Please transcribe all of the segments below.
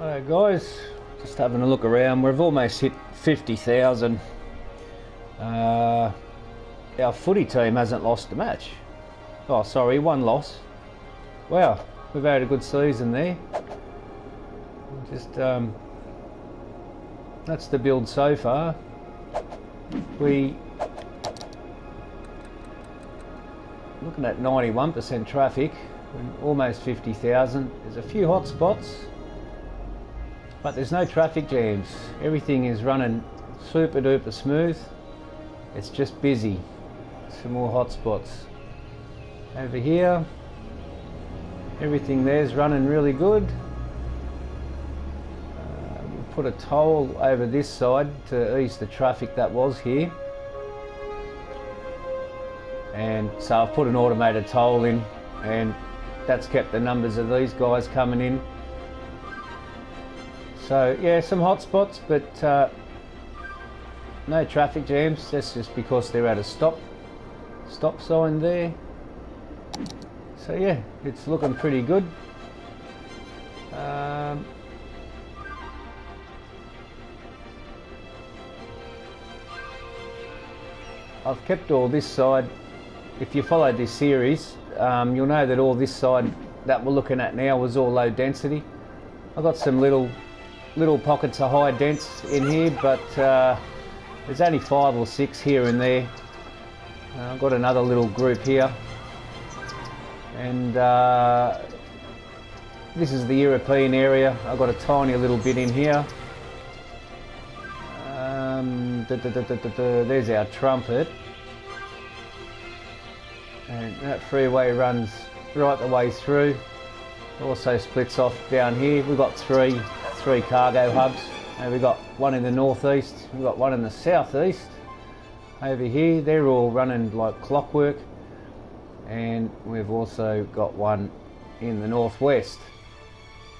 Alright guys, just having a look around. We've almost hit 50,000. Our footy team hasn't lost a match. Oh sorry, one loss. Wow, we've had a good season there. Just that's the build so far. We looking at 91% traffic, almost 50,000. There's a few hot spots, but there's no traffic jams. Everything is running super duper smooth. It's just busy. Some more hot spots over here. Everything there's running really good. We'll put a toll over this side to ease the traffic that was here. And so I've put an automated toll in, and that's kept the numbers of these guys coming in. So yeah, some hot spots, but no traffic jams. That's just because they're at a stop sign there. So yeah, it's looking pretty good. I've kept all this side. If you followed this series, you'll know that all this side that we're looking at now was all low density. I've got some little pockets of high dense in here, but there's only 5 or 6 here and there. I've got another little group here, and this is the European area. I've got a tiny little bit in here. There's our trumpet, and that freeway runs right the way through. Also splits off down here. We've got three cargo hubs, and we've got one in the northeast, we've got one in the southeast over here. They're all running like clockwork, and we've also got one in the northwest.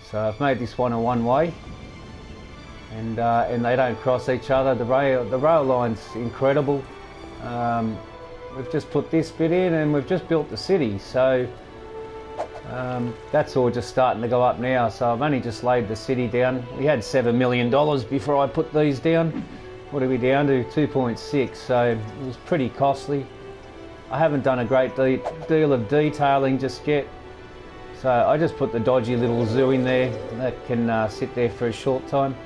So I've made this one a one-way, and they don't cross each other. The rail line's incredible. We've just put this bit in, and we've just built the city, so that's all just starting to go up now. So I've only just laid the city down. We had $7 million before I put these down. What are we down to? 2.6, so it was pretty costly. I haven't done a great deal of detailing just yet, so I just put the dodgy little zoo in there that can sit there for a short time.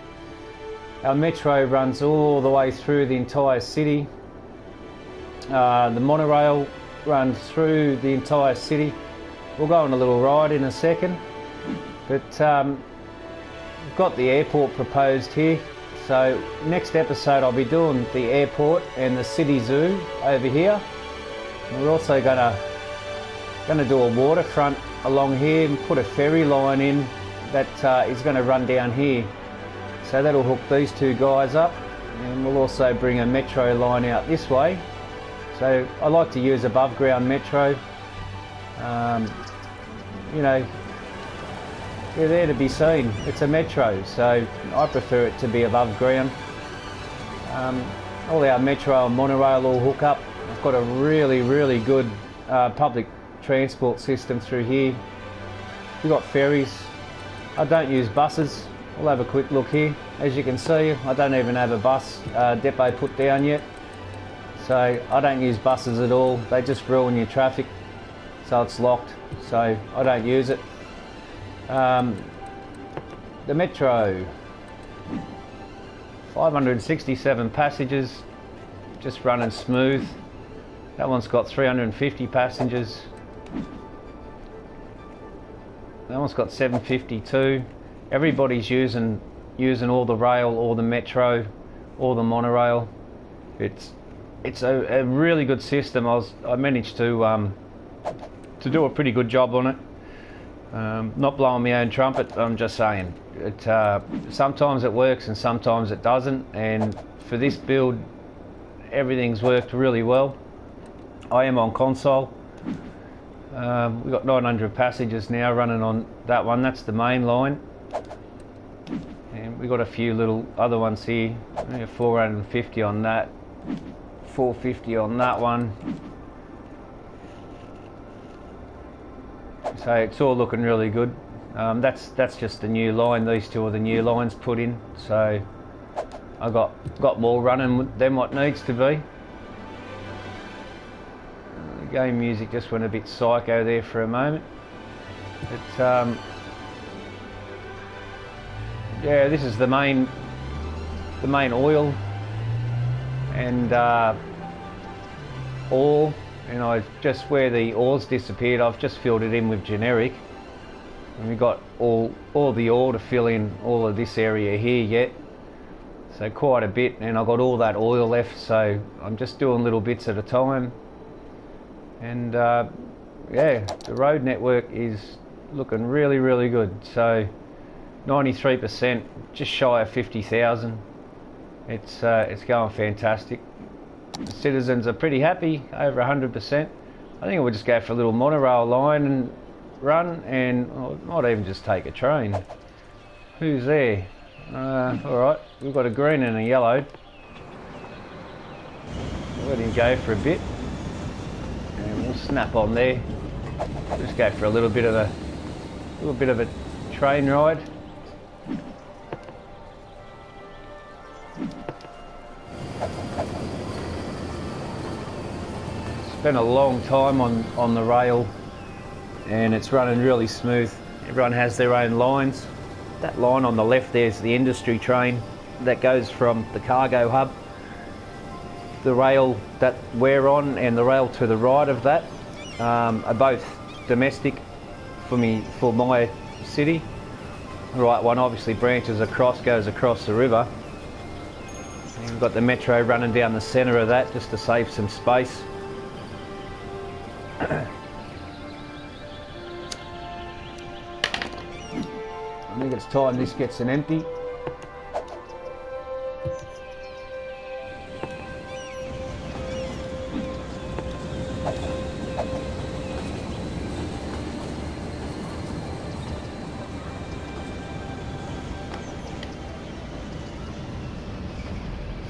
Our metro runs all the way through the entire city. The monorail runs through the entire city. We'll go on a little ride in a second, but we've got the airport proposed here. So next episode I'll be doing the airport and the city zoo over here. And we're also gonna do a waterfront along here and put a ferry line in that is going to run down here. So that'll hook these two guys up, and we'll also bring a metro line out this way. So I like to use above ground metro. You know, they're there to be seen. It's a metro, so I prefer it to be above ground. All our metro and monorail all hook up. I've got a really good public transport system through here. We've got ferries. I don't use buses. We'll have a quick look here. As you can see, I don't even have a bus depot put down yet. So I don't use buses at all. They just ruin your traffic. So it's locked, so I don't use it. The metro, 567 passengers, just running smooth. That one's got 350 passengers. That one's got 752. Everybody's using all the rail, or the metro, or the monorail. It's a really good system. I managed to do a pretty good job on it. Not blowing my own trumpet, I'm just saying. Sometimes it works and sometimes it doesn't, and for this build everything's worked really well. I am on console. We've got 900 passengers now running on that one. That's the main line, and we've got a few little other ones here. 450 on that, 450 on that one. So it's all looking really good. That's just the new line. These two are the new lines put in, so I got more running than what needs to be. The game music just went a bit psycho there for a moment. But yeah, this is the main oil and ore, and I just where the ore's disappeared, I've just filled it in with generic. And we've got all the ore to fill in all of this area here yet. So quite a bit, and I've got all that oil left, so I'm just doing little bits at a time. And yeah, the road network is looking really, really good. So 93%, just shy of 50,000. It's going fantastic. The citizens are pretty happy, over 100%. I think we'll just go for a little monorail line and run, and I might even just take a train. Who's there? Alright, we've got a green and a yellow. Let him go for a bit, and we'll snap on there. Just go for a little bit of a train ride. Spent a long time on the rail, and it's running really smooth. Everyone has their own lines. That line on the left there is the industry train that goes from the cargo hub. The rail that we're on and the rail to the right of that are both domestic for my city. The right one obviously branches across, goes across the river. And we've got the metro running down the centre of that just to save some space. I think it's time this gets an empty.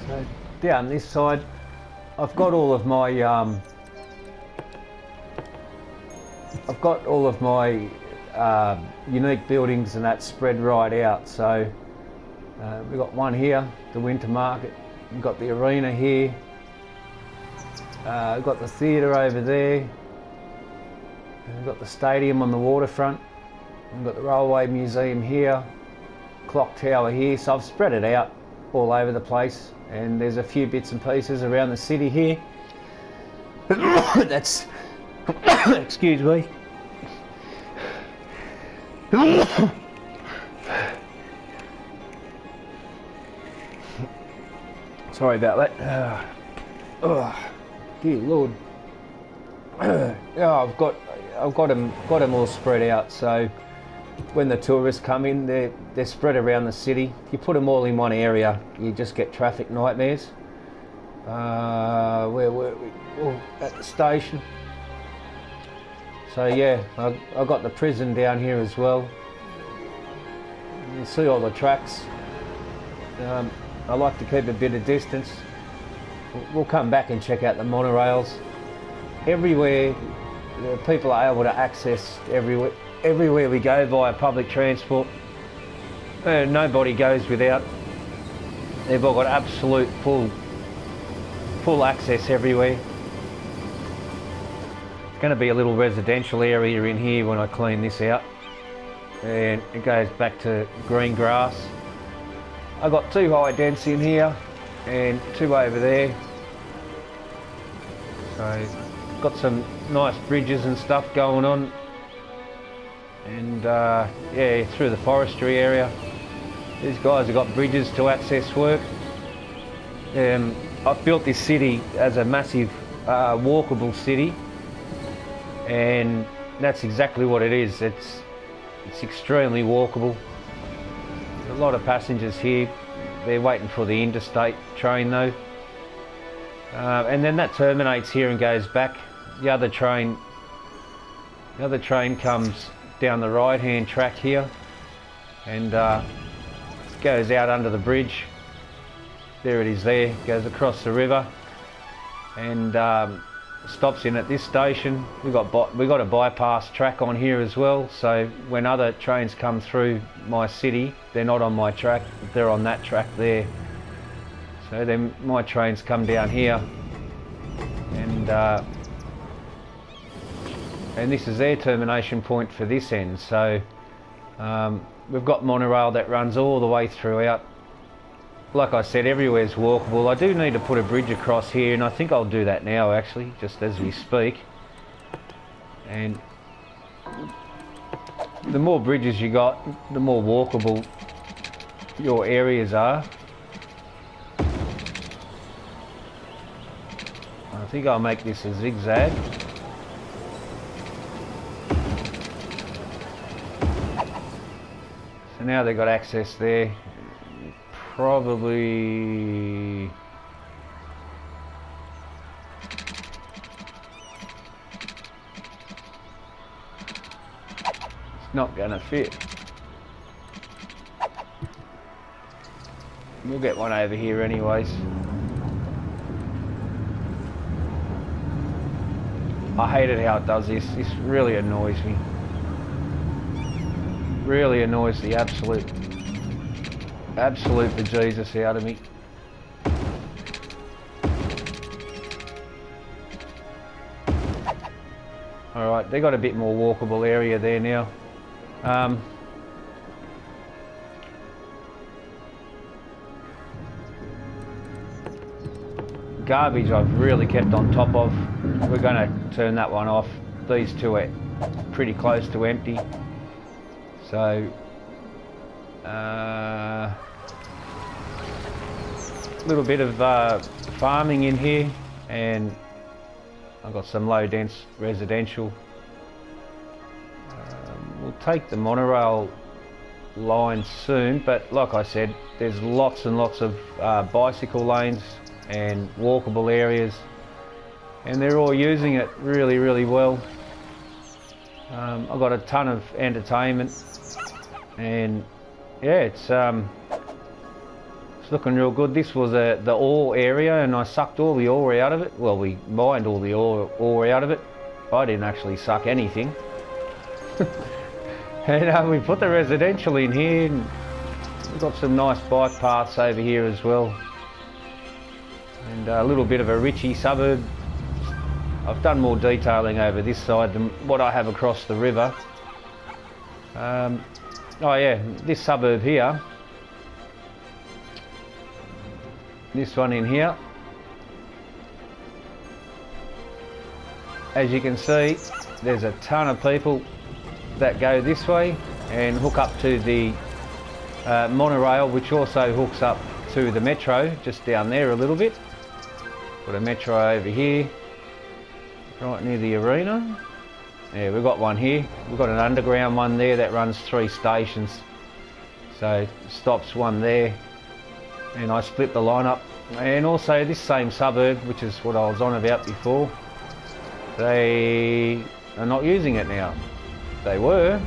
So down this side, I've got all of my unique buildings and that spread right out. So we've got one here, the winter market. We've got the arena here. We've got the theatre over there. And we've got the stadium on the waterfront. We've got the railway museum here, clock tower here. So I've spread it out all over the place, and there's a few bits and pieces around the city here. That's excuse me. Sorry about that. Dear Lord. Yeah, I've got them all spread out. So when the tourists come in, they're spread around the city. If you put them all in one area, you just get traffic nightmares. Where were we? Oh, at the station. So yeah, I've got the prison down here as well. You see all the tracks. I like to keep a bit of distance. We'll come back and check out the monorails. Everywhere, people are able to access everywhere we go via public transport. Nobody goes without. They've all got absolute full access everywhere. It's going to be a little residential area in here when I clean this out, and it goes back to green grass. I've got 2 high dents in here and 2 over there. So got some nice bridges and stuff going on, and yeah, through the forestry area. These guys have got bridges to access work. I've built this city as a massive walkable city, and that's exactly what it is. It's extremely walkable. A lot of passengers here. They're waiting for the interstate train though, and then that terminates here and goes back. The other train comes down the right hand track here and goes out under the bridge. There it is there, goes across the river, and stops in at this station. We got a bypass track on here as well, so when other trains come through my city, they're not on my track, they're on that track there. So then my trains come down here, and this is their termination point for this end. So we've got monorail that runs all the way throughout. Like I said, everywhere's walkable. I do need to put a bridge across here, and I think I'll do that now actually, just as we speak. And the more bridges you got, the more walkable your areas are. I think I'll make this a zigzag. So now they've got access there. Probably it's not gonna fit. We'll get one over here anyways. I hate it how it does this. This really annoys me. Really annoys the absolute bejesus out of me. Alright, they got a bit more walkable area there now. Garbage I've really kept on top of. We're going to turn that one off. These two are pretty close to empty. So little bit of farming in here, and I've got some low dense residential. We'll take the monorail line soon, but like I said, there's lots and lots of bicycle lanes and walkable areas, and they're all using it really well. I've got a ton of entertainment, and yeah, it's looking real good. This was the ore area, and I sucked all the ore out of it. Well, we mined all the ore out of it. I didn't actually suck anything. And we put the residential in here, and we've got some nice bike paths over here as well, and a little bit of a Ritchie suburb. I've done more detailing over this side than what I have across the river. Oh yeah, this suburb here, this one in here, as you can see, there's a ton of people that go this way and hook up to the monorail, which also hooks up to the metro just down there a little bit. Got a metro over here, right near the arena. Yeah, we've got one here. We've got an underground one there that runs 3 stations. So stops one there, and I split the line up. And also this same suburb, which is what I was on about before, they are not using it now. They were.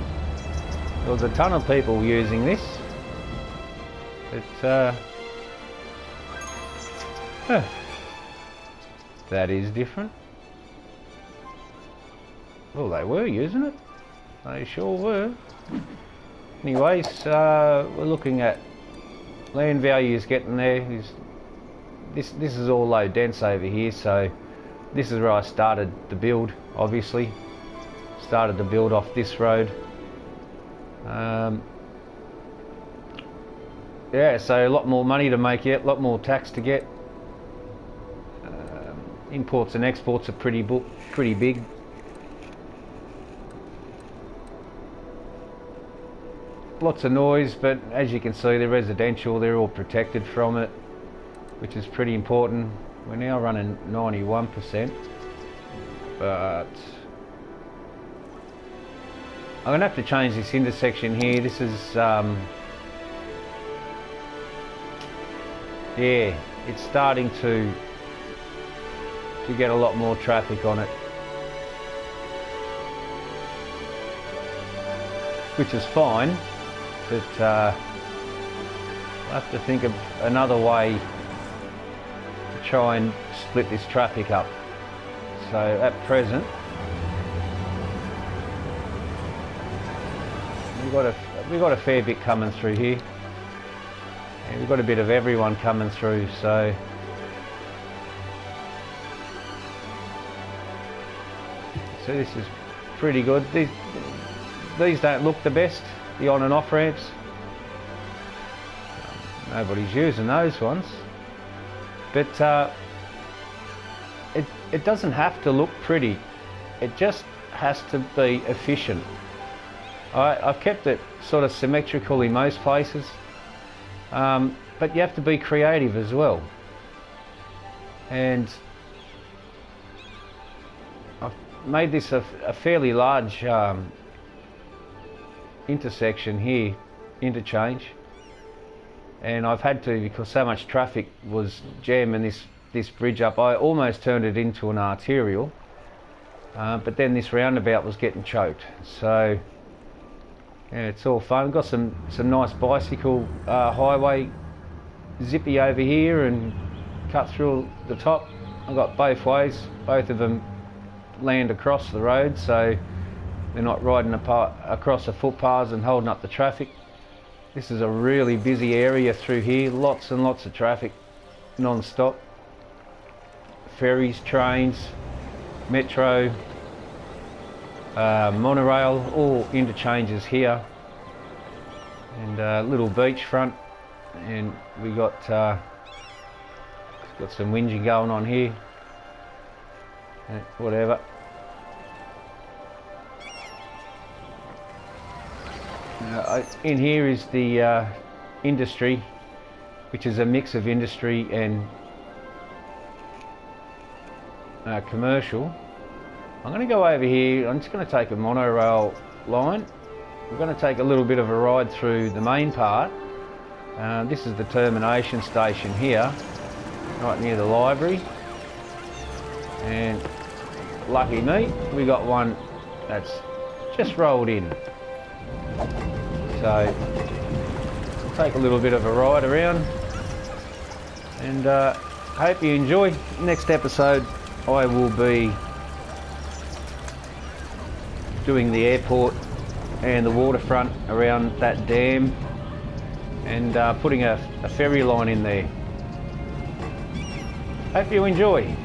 There was a ton of people using this. But that is different. Well, they were using it. They sure were. Anyways, we're looking at land values getting there. This is all low dense over here, so this is where I started the build, obviously. Started to build off this road. Yeah, so a lot more money to make yet, a lot more tax to get. Imports and exports are pretty big. Lots of noise, but as you can see, they're residential, they're all protected from it, which is pretty important. We're now running 91%, but I'm going to have to change this intersection here. This is, yeah, it's starting to get a lot more traffic on it, which is fine, but I'll have to think of another way to try and split this traffic up. So at present, we've got a fair bit coming through here. And we've got a bit of everyone coming through, so this is pretty good. These don't look the best, the on and off ramps. Nobody's using those ones, but it doesn't have to look pretty. It just has to be efficient. I've kept it sort of symmetrical in most places, but you have to be creative as well. And I've made this a fairly large intersection here, interchange, and I've had to, because so much traffic was jamming this bridge up. I almost turned it into an arterial, but then this roundabout was getting choked. So yeah, it's all fun. Got some nice bicycle highway zippy over here and cut through the top. I've got both ways. Both of them land across the road, so they're not riding across the footpaths and holding up the traffic. This is a really busy area through here. Lots and lots of traffic, non-stop. Ferries, trains, metro, monorail, all interchanges here, and a little beachfront, and we got some whinging going on here. Whatever. In here is the industry, which is a mix of industry and commercial. I'm going to go over here. I'm just going to take a monorail line. We're going to take a little bit of a ride through the main part. This is the termination station here, right near the library. And lucky me, we got one that's just rolled in. So we'll take a little bit of a ride around, and hope you enjoy. Next episode I will be doing the airport and the waterfront around that dam, and putting a ferry line in there. Hope you enjoy.